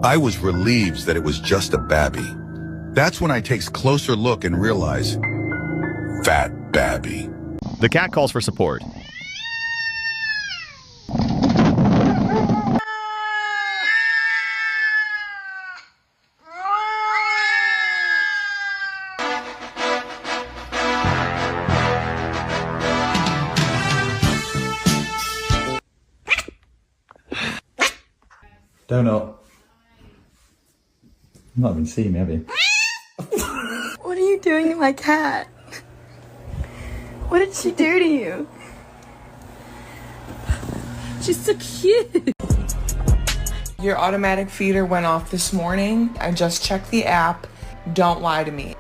I was relieved that it was just a babby. That's when I takes closer look and realize, fat babby. The cat calls for support. Donut. You've not even seen me, have you? What are you doing to my cat? What did she do to you? She's so cute. Your automatic feeder went off this morning. I just checked the app. Don't lie to me.